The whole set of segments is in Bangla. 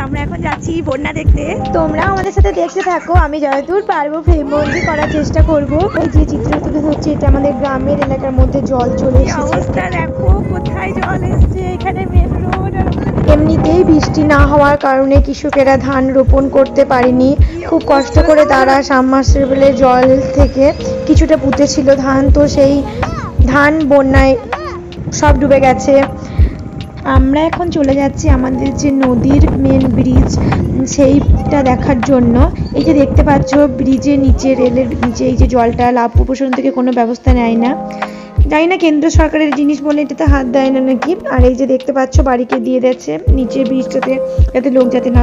আমরা এখন যাচ্ছি বন্যা দেখতে। তোমরা আমাদের সাথে দেখতে থাকো, আমি যতদূর পারবো ফ্রেমবন্দি করার চেষ্টা করবো। এই যে চিত্র তুলে ধরছে, এটা আমাদের গ্রামের এলাকার মধ্যে জল চলে এসেছে। অবস্থা দেখো কোথায় জল এসছে, এখানে মেন রোড। এমনিতেই বৃষ্টি না হওয়ার কারণে কৃষকেরা ধান রোপণ করতে পারেনি। খুব কষ্ট করে তারা সাবমার্সিবলের জল থেকে কিছুটা পুঁতেছিল ধান, তো সেই ধান বন্যায় সব ডুবে গেছে। আমরা এখন চলে যাচ্ছি আমাদের যে নদীর মেন ব্রিজ সেইটা দেখার জন্য। এই যে দেখতে পাচ্ছ ব্রিজের নিচে, রেলের নিচে এই যে জলটা লাভপুর প্রশাসন থেকে কোনো ব্যবস্থা নেয় না, জানি না কেন্দ্র সরকারের জিনিস বলে এটাতে হাত দেয় না নাকি। আর এই যে দেখতে পাচ্ছ বাড়িকে দিয়ে দিচ্ছে নিচের ব্রিজটাতে, যাতে লোক যাতে না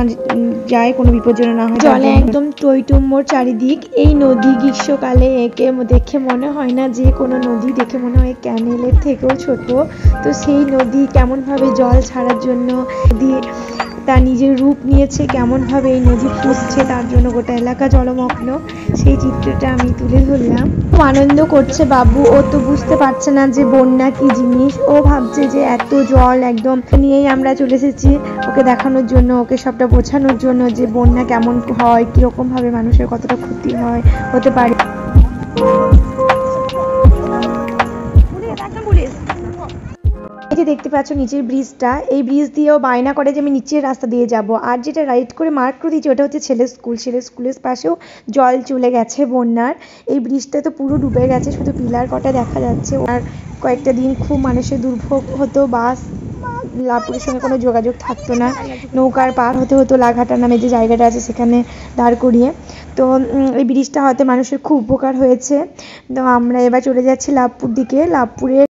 যায়, কোনো বিপদ যেন না হয়। জলে একদম টইটুম্বর চারিদিক। এই নদী গ্রীষ্মকালে একে দেখে মনে হয় না যে কোনো নদী, দেখে মনে হয় ক্যানেলের থেকেও ছোট। তো সেই নদী কেমনভাবে জল ছাড়ার জন্য তার নিজের রূপ নিয়েছে, কেমনভাবে এই নদী ফুসছে, তার জন্য গোটা এলাকা জলমগ্ন, সেই চিত্রটা আমি তুলে ধরলাম। খুব আনন্দ করছে বাবু, ও তো বুঝতে পারছে না যে বন্যা কি জিনিস। ও ভাবছে যে এত জল একদম নিয়েই আমরা চলে এসেছি ওকে দেখানোর জন্য, ওকে সবটা বোঝানোর জন্য যে বন্যা কেমন হয়, কিরকম ভাবে মানুষের কতটা ক্ষতি হয় হতে পারে। এই যে দেখতে পাচ্ছ নিচের ব্রিজটা, এই ব্রিজ দিয়েও বায়না করে যে আমি নিচের রাস্তা দিয়ে যাব। আর যেটা রাইট করে মার্ক করে দিয়েছি ওটা হচ্ছে ছেলের স্কুল, ছেলের স্কুলের পাশেও জল চলে গেছে বন্যার। এই ব্রিজটা তো পুরো ডুবে গেছে, শুধু পিলার কটা দেখা যাচ্ছে। আর কয়েকটা দিন খুব মানুষের দুর্ভোগ হতো, বাস লাভপুরের সঙ্গে কোনো যোগাযোগ থাকতো না, নৌকার পার হতে হতো লাঘাটা নামে যে জায়গাটা আছে সেখানে দাঁড় করিয়ে। তো এই ব্রিজটা হয়তো মানুষের খুব উপকার হয়েছে। তো আমরা এবার চলে যাচ্ছি লাভপুর দিকে। লাভপুরে